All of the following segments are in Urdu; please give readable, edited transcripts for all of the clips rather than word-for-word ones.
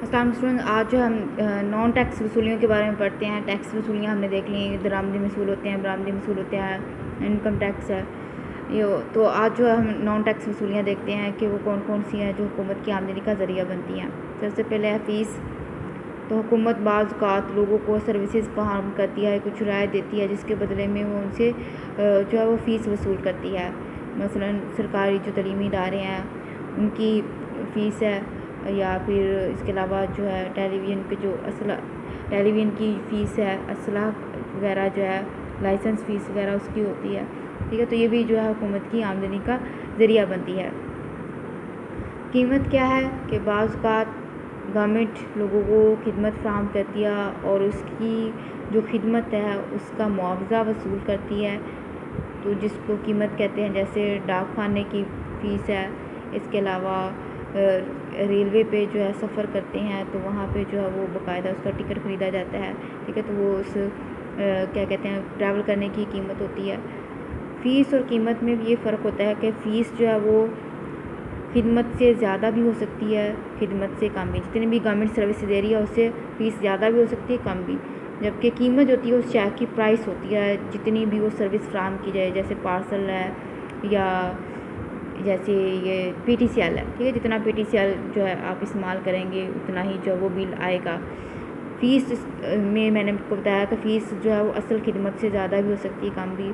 السلام علیکم۔ آج جو ہم نان ٹیکس وصولیوں کے بارے میں پڑھتے ہیں۔ ٹیکس وصولیاں ہم نے دیکھ لی، درآمدی وصول ہوتے ہیں، برآمدی وصول ہوتے ہیں، انکم ٹیکس ہے تو آج جو ہم نان ٹیکس وصولیاں دیکھتے ہیں کہ وہ کون کون سی ہیں جو حکومت کی آمدنی کا ذریعہ بنتی ہیں۔ سب سے پہلے ہے فیس۔ تو حکومت بعض اوقات لوگوں کو سروسز فراہم کرتی ہے، کچھ رعایت دیتی ہے جس کے بدلے میں وہ ان سے جو ہے وہ فیس وصول کرتی ہے۔ مثلا سرکاری جو تعلیمی ادارے ہیں ان کی فیس ہے، یا پھر اس کے علاوہ جو ہے ٹیلی ویژن کی فیس ہے، اسلحہ وغیرہ جو ہے لائسنس فیس وغیرہ اس کی ہوتی ہے، ٹھیک ہے۔ تو یہ بھی جو ہے حکومت کی آمدنی کا ذریعہ بنتی ہے۔ قیمت کیا ہے کہ بعض اوقات گورنمنٹ لوگوں کو خدمت فراہم کرتی ہے اور اس کی جو خدمت ہے اس کا معاوضہ وصول کرتی ہے، تو جس کو قیمت کہتے ہیں۔ جیسے ڈاک خانے کی فیس ہے، اس کے علاوہ ریلوے پہ جو ہے سفر کرتے ہیں تو وہاں پہ جو ہے وہ باقاعدہ اس کا ٹکٹ خریدا جاتا ہے، ٹھیک ہے، تو وہ اس کیا کہتے ہیں ٹریول کرنے کی قیمت ہوتی ہے۔ فیس اور قیمت میں بھی یہ فرق ہوتا ہے کہ فیس جو ہے وہ خدمت سے زیادہ بھی ہو سکتی ہے، خدمت سے کم بھی۔ جتنی بھی گورنمنٹ سروس دے رہی ہے اس سے فیس زیادہ بھی ہو سکتی ہے، کم بھی، جبکہ قیمت ہوتی ہے اس شے کی پرائس ہوتی ہے جتنی بھی وہ سروس فراہم کی جائے، جیسے پارسل ہے یا جیسے یہ پی ٹی سی ایل ہے، ٹھیک ہے، جتنا پی ٹی سی ایل جو ہے آپ استعمال کریں گے اتنا ہی جو وہ بل آئے گا۔ فیس میں نے آپ کو بتایا کہ فیس جو ہے وہ اصل خدمت سے زیادہ بھی ہو سکتی ہے، کم بھی۔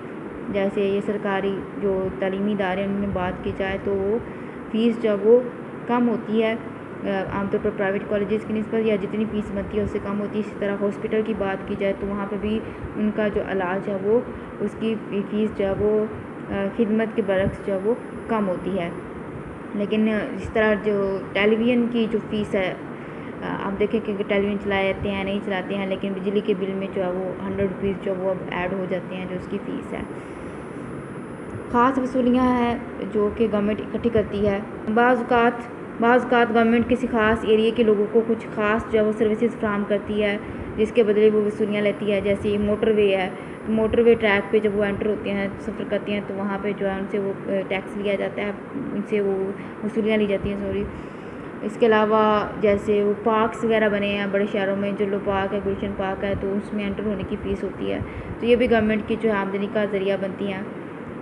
جیسے یہ سرکاری جو تعلیمی ادارے ان میں بات کی جائے تو وہ فیس جو ہے وہ کم ہوتی ہے عام طور پر پرائیویٹ کالجز کی نسبت، یا جتنی فیس بنتی ہے اس سے کم ہوتی ہے۔ اسی طرح ہاسپٹل کی بات کی جائے تو وہاں پہ بھی ان کا جو علاج ہے وہ اس کی فیس جو ہے وہ خدمت کے برعکس جو ہے وہ کم ہوتی ہے۔ لیکن اس طرح جو ٹیلی ویژن کی جو فیس ہے، آپ دیکھیں کہ ٹیلی ویژن چلائے جاتے ہیں نہیں چلاتے ہیں، لیکن بجلی کے بل میں جو ہے وہ 100 روپیز جو وہ اب ایڈ ہو جاتے ہیں جو اس کی فیس ہے۔ خاص وصولیاں ہیں جو کہ گورنمنٹ اکٹھی کرتی ہے۔ بعض اوقات گورنمنٹ کسی خاص ایریے کے لوگوں کو کچھ خاص جو ہے وہ سروسز فراہم کرتی ہے جس کے بدلے وہ وصولیاں لیتی ہے۔ جیسے موٹر وے ہے، موٹر وے ٹریک پہ جب وہ انٹر ہوتے ہیں سفر کرتے ہیں تو وہاں پہ جو ہے ان سے وہ ٹیکس لیا جاتا ہے، ان سے وہ وصولیاں لی جاتی ہیں اس کے علاوہ جیسے وہ پارکس وغیرہ بنے ہیں بڑے شہروں میں، جلو پارک ہے، گلشن پارک ہے، تو اس میں انٹر ہونے کی فیس ہوتی ہے، تو یہ بھی گورنمنٹ کی جو ہے آمدنی کا ذریعہ بنتی ہیں۔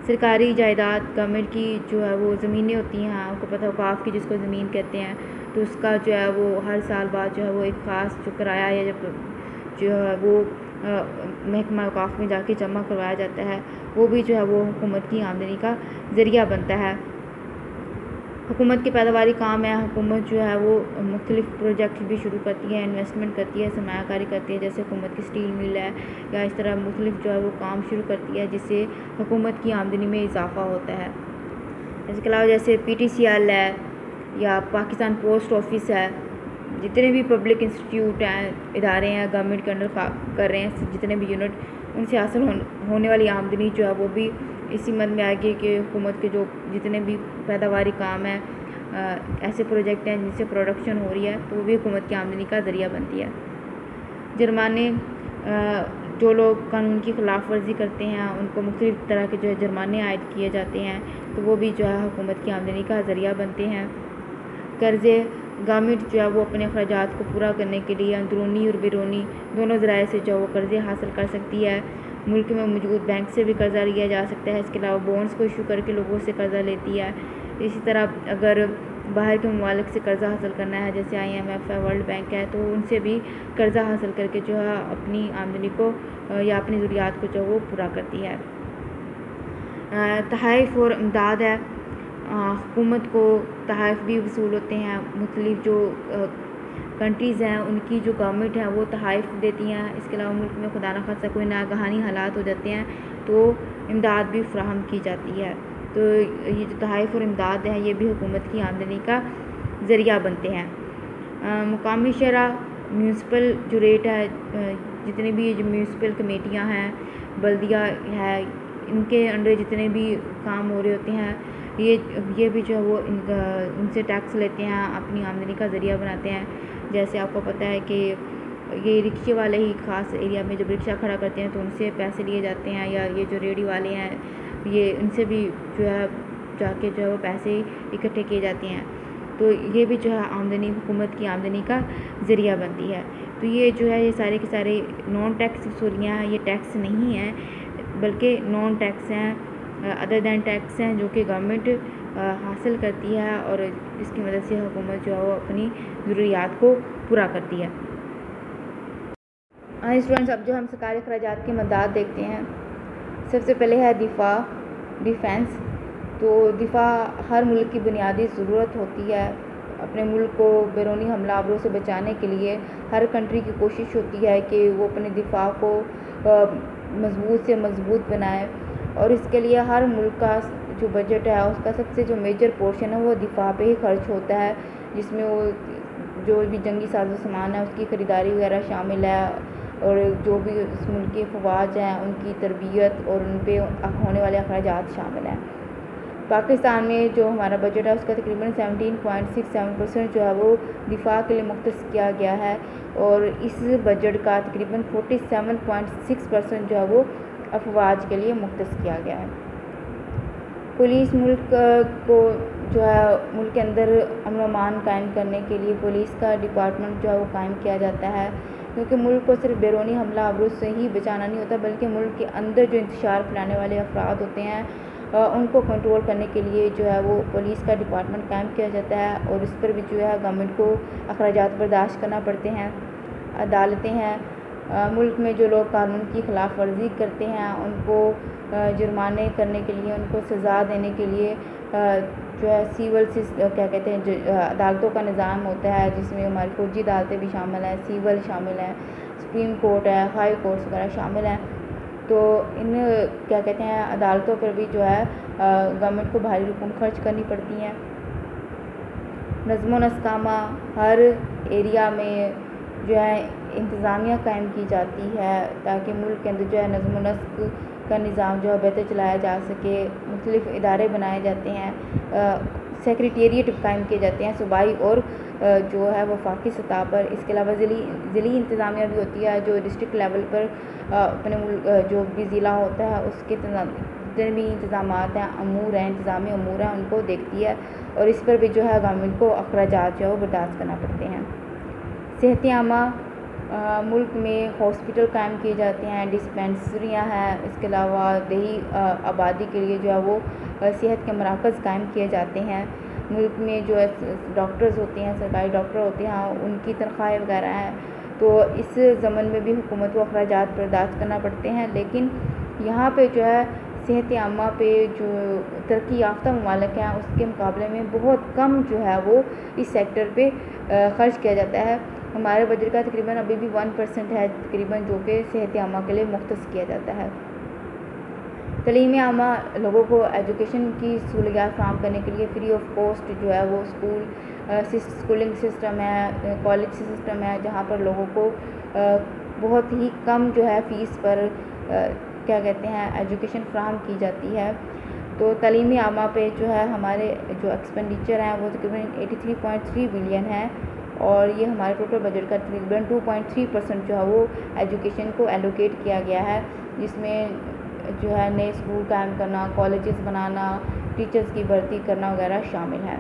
سرکاری جائیداد، گورنمنٹ کی جو ہے وہ زمینیں ہوتی ہیں، آپ کو پتہ ہے اوقاف کی جس کو زمین کہتے ہیں، تو اس کا جو ہے وہ ہر سال بعد جو ہے وہ ایک خاص جو کرایہ ہے جو ہے وہ محکمہ اوقاف میں جا کے جمع کروایا جاتا ہے، وہ بھی جو ہے وہ حکومت کی آمدنی کا ذریعہ بنتا ہے۔ حکومت کی پیداواری کام ہے، حکومت جو ہے وہ مختلف پروجیکٹ بھی شروع کرتی ہے، انویسٹمنٹ کرتی ہے، سرمایہ کاری کرتی ہے، جیسے حکومت کی اسٹیل مل ہے، یا اس طرح مختلف جو ہے وہ کام شروع کرتی ہے جس سے حکومت کی آمدنی میں اضافہ ہوتا ہے۔ اس کے علاوہ جیسے پی ٹی سی ایل ہے یا پاکستان پوسٹ آفس ہے، جتنے بھی پبلک انسٹیٹیوٹ ہیں، ادارے ہیں گورنمنٹ کے انڈر کر رہے ہیں، جتنے بھی یونٹ، ان سے حاصل ہونے والی آمدنی جو ہے وہ بھی اسی مد میں آئے گی کہ حکومت کے جو جتنے بھی پیداواری کام ہیں، ایسے پروجیکٹ ہیں جن سے پروڈکشن ہو رہی ہے، تو وہ بھی حکومت کی آمدنی کا ذریعہ بنتی ہے۔ جرمانے، جو لوگ قانون کی خلاف ورزی کرتے ہیں ان کو مختلف طرح کے جو ہے جرمانے عائد کیے جاتے ہیں، تو وہ بھی جو ہے حکومت کی آمدنی کا ذریعہ بنتے ہیں۔ قرضے، گورنمنٹ جو ہے وہ اپنے اخراجات کو پورا کرنے کے لیے اندرونی اور بیرونی دونوں ذرائع سے جو ہے وہ قرضے حاصل کر سکتی ہے۔ ملک میں موجود بینک سے بھی قرضہ لیا جا سکتا ہے، اس کے علاوہ بونڈز کو ایشو کر کے لوگوں سے قرضہ لیتی ہے۔ اسی طرح اگر باہر کے ممالک سے قرضہ حاصل کرنا ہے، جیسے آئی ایم ایف ہے، ورلڈ بینک ہے، تو ان سے بھی قرضہ حاصل کر کے جو ہے اپنی آمدنی کو یا اپنی ضروریات کو جو وہ پورا کرتی ہے۔ تحائف اور امداد ہے، حکومت کو تحائف بھی وصول ہوتے ہیں، مختلف جو کنٹریز ہیں ان کی جو گورنمنٹ ہے وہ تحائف دیتی ہیں۔ اس کے علاوہ ملک میں خدا نخواستہ کوئی ناگہانی حالات ہو جاتے ہیں تو امداد بھی فراہم کی جاتی ہے، تو یہ جو تحائف اور امداد ہے یہ بھی حکومت کی آمدنی کا ذریعہ بنتے ہیں۔ مقامی شرح، میونسپل جو ریٹ ہے، جتنے بھی جو میونسپل کمیٹیاں ہیں، بلدیہ ہے، ان کے انڈر جتنے بھی کام ہو رہے ہوتے ہیں، یہ بھی جو ہے وہ ان سے ٹیکس لیتے ہیں، اپنی آمدنی کا ذریعہ بناتے ہیں۔ جیسے آپ کو پتہ ہے کہ یہ رکشے والے ہی خاص ایریا میں جب رکشہ کھڑا کرتے ہیں تو ان سے پیسے لیے جاتے ہیں، یا یہ جو ریڑھی والے ہیں یہ ان سے بھی جو ہے جا کے جو ہے وہ پیسے اکٹھے کیے جاتے ہیں۔ تو یہ بھی جو ہے آمدنی حکومت کی آمدنی کا ذریعہ بنتی ہے. تو یہ جو ہے یہ سارے کے سارے نان ٹیکس وصولیاں ہیں. یہ ٹیکس نہیں ہیں بلکہ نان ٹیکس ہیں، ادر دین ٹیکس ہیں جو کہ گورنمنٹ حاصل کرتی ہے اور اس کی مدد سے حکومت جو ہے وہ اپنی ضروریات کو پورا کرتی ہے. اسٹوڈنٹس اب جو ہم سرکاری اخراجات کے مداد دیکھتے ہیں. سب سے پہلے ہے دفاع، ڈیفینس. تو دفاع ہر ملک کی بنیادی ضرورت ہوتی ہے. اپنے ملک کو بیرونی حملہ آوروں سے بچانے کے لیے ہر کنٹری کی کوشش ہوتی ہے کہ وہ اپنے دفاع کو مضبوط سے مضبوط بنائے، اور اس کے لیے ہر ملک کا جو بجٹ ہے اس کا سب سے جو میجر پورشن ہے وہ دفاع پہ ہی خرچ ہوتا ہے، جس میں وہ جو بھی جنگی ساز و سامان ہے اس کی خریداری وغیرہ شامل ہے، اور جو بھی اس ملک کے فوج ہیں ان کی تربیت اور ان پہ ہونے والے اخراجات شامل ہیں. پاکستان میں جو ہمارا بجٹ ہے اس کا تقریباً 17.67% جو ہے وہ دفاع کے لیے مختص کیا گیا ہے، اور اس بجٹ کا تقریباً 47.6% جو ہے وہ افواج کے لیے مختص کیا گیا ہے. پولیس ملک کو جو ہے ملک کے اندر امن و امان قائم کرنے کے لیے پولیس کا ڈپارٹمنٹ جو ہے وہ قائم کیا جاتا ہے، کیونکہ ملک کو صرف بیرونی حملہ آوروں سے ہی بچانا نہیں ہوتا بلکہ ملک کے اندر جو انتشار پھیلانے والے افراد ہوتے ہیں ان کو کنٹرول کرنے کے لیے جو ہے وہ پولیس کا ڈپارٹمنٹ قائم کیا جاتا ہے، اور اس پر بھی جو ہے گورنمنٹ کو اخراجات برداشت کرنا پڑتے ہیں. عدالتیں ہیں، ملک میں جو لوگ قانون کی خلاف ورزی کرتے ہیں ان کو جرمانے کرنے کے لیے، ان کو سزا دینے کے لیے جو ہے سیول کیا کہتے ہیں عدالتوں کا نظام ہوتا ہے، جس میں ہماری فوجی عدالتیں بھی شامل ہیں، سیول شامل ہیں، سپریم کورٹ ہے، ہائی کورٹس وغیرہ شامل ہیں. تو ان کیا کہتے ہیں عدالتوں پر بھی جو ہے گورنمنٹ کو بھاری رقم خرچ کرنی پڑتی ہیں. نظم و نسقامہ، ہر ایریا میں جو ہے انتظامیہ قائم کی جاتی ہے تاکہ ملک کے اندر جو ہے نظم و نسق کا نظام جو ہے بہتر چلایا جا سکے. مختلف ادارے بنائے جاتے ہیں، سیکریٹریٹ قائم کیے جاتے ہیں صوبائی اور جو ہے وفاقی سطح پر. اس کے علاوہ ضلعی انتظامیہ بھی ہوتی ہے جو ڈسٹرکٹ لیول پر اپنے ملک جو بھی ضلع ہوتا ہے اس کے جتنے بھی انتظامات ہیں، امور ہیں، انتظامی امور ہیں ان کو دیکھتی ہے، اور اس پر بھی جو ہے گورنمنٹ کو اخراجات جو ہے وہ برداشت کرنا پڑتے ہیں. صحت عامہ، ملک میں ہاسپٹل قائم کیے جاتے ہیں، ڈسپینسریاں ہیں. اس کے علاوہ دیہی آبادی کے لیے جو ہے وہ صحت کے مراکز قائم کیے جاتے ہیں. ملک میں جو ہے ڈاکٹرز ہوتے ہیں، سرکاری ڈاکٹر ہوتے ہیں، ان کی تنخواہیں وغیرہ ہیں. تو اس ضمن میں بھی حکومت کو اخراجات برداشت کرنا پڑتے ہیں، لیکن یہاں پہ جو ہے صحت عامہ پہ جو ترقی یافتہ ممالک ہیں اس کے مقابلے میں بہت کم جو ہے وہ اس سیکٹر پہ خرچ کیا جاتا ہے. ہمارے بجٹ کا تقریباً ابھی بھی 1% ہے تقریباً جو کہ صحت عامہ کے لیے مختص کیا جاتا ہے. تعلیم عامہ، لوگوں کو ایجوکیشن کی سہولیات فراہم کرنے کے لیے فری آف کاسٹ جو ہے وہ اسکولنگ سسٹم ہے، کالج سسٹم ہے، جہاں پر لوگوں کو بہت ہی کم جو ہے فیس پر کیا کہتے ہیں ایجوکیشن فراہم کی جاتی ہے. تو تعلیمی عامہ پہ جو ہے ہمارے جو ایکسپینڈیچر ہیں وہ تقریباً 83.3 بلین ہے، اور یہ ہمارے ٹوٹل بجٹ کا تقریباً 2.3% جو ہے وہ ایجوکیشن کو ایلوکیٹ کیا گیا ہے، جس میں جو ہے نئے اسکول قائم کرنا، کالجز بنانا، ٹیچرز کی بھرتی کرنا وغیرہ شامل ہے.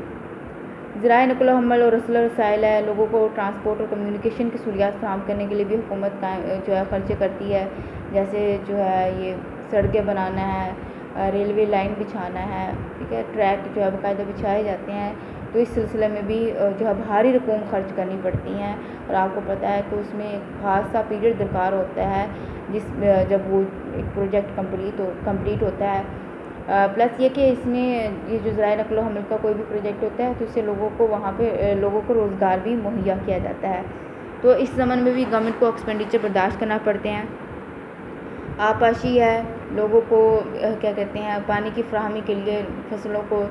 ذرائع نقل و حمل اور رسل و رسائل ہے، لوگوں کو ٹرانسپورٹ اور کمیونیکیشن کی سہولیات فراہم کرنے کے لیے بھی حکومت جو ہے خرچے کرتی ہے، جیسے جو ہے یہ سڑکیں بنانا ہے، ریلوے لائن بچھانا ہے، ٹھیک ہے، ٹریک جو ہے باقاعدہ بچھائے جاتے ہیں. تو اس سلسلے میں بھی جو ہے بھاری رقوم خرچ کرنی پڑتی ہیں، اور آپ کو پتہ ہے کہ اس میں ایک خاص سا پیریڈ درکار ہوتا ہے جب وہ ایک پروجیکٹ کمپلیٹ ہوتا ہے. پلس یہ کہ اس میں یہ جو ذرائع نقل و حمل کا کوئی بھی پروجیکٹ ہوتا ہے تو اس سے لوگوں کو وہاں پہ لوگوں کو روزگار بھی مہیا کیا جاتا ہے. تو اس زمن میں بھی گورنمنٹ کو ایکسپینڈیچر برداشت کرنا پڑتے ہیں. آبپاشی ہے، لوگوں کو کیا کہتے ہیں پانی کی فراہمی کے لیے فصلوں کو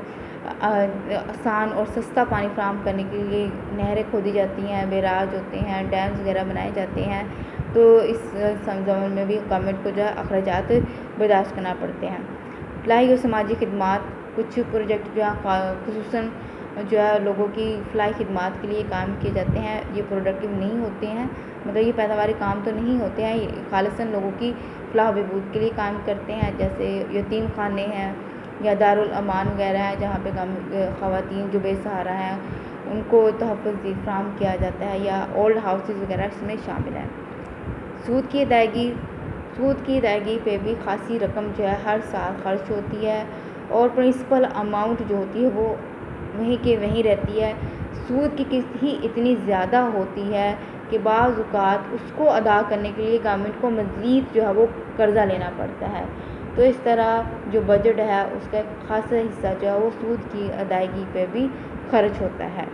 آسان اور سستا پانی فراہم کرنے کے لیے نہریں کھودی جاتی ہیں، بیراج ہوتے ہیں، ڈیمز وغیرہ بنائے جاتے ہیں. تو اس زمن میں بھی گورنمنٹ کو جو ہے اخراجات برداشت کرنا پڑتے ہیں. فلاحی و سماجی خدمات، کچھ پروجیکٹ جو ہے خصوصاً جو ہے لوگوں کی فلاحی خدمات کے لیے قائم کیے جاتے ہیں. یہ پروڈکٹیو نہیں ہوتے ہیں، مطلب یہ پیداواری کام تو نہیں ہوتے ہیں، یہ خالصاً لوگوں کی فلاح و بہبود کے لیے قائم کرتے ہیں، جیسے یتیم خانے ہیں یا دارالامان وغیرہ ہیں جہاں پہ خواتین جو بے سہارا ہیں ان کو تحفظ فراہم کیا جاتا ہے یا اولڈ ہاؤسز وغیرہ اس میں شامل ہیں۔ سود کی ادائیگی پہ بھی خاصی رقم جو ہے ہر سال خرچ ہوتی ہے اور پرنسپل اماؤنٹ جو ہوتی ہے وہ وہیں کے وہیں رہتی ہے۔ سود کی قسط ہی اتنی زیادہ ہوتی ہے کہ بعض اوقات اس کو ادا کرنے کے لیے گورنمنٹ کو مزید جو ہے وہ قرضہ لینا پڑتا ہے۔ تو اس طرح جو بجٹ ہے اس کا ایک خاصا حصہ جو ہے وہ سود کی ادائیگی پہ بھی خرچ ہوتا ہے۔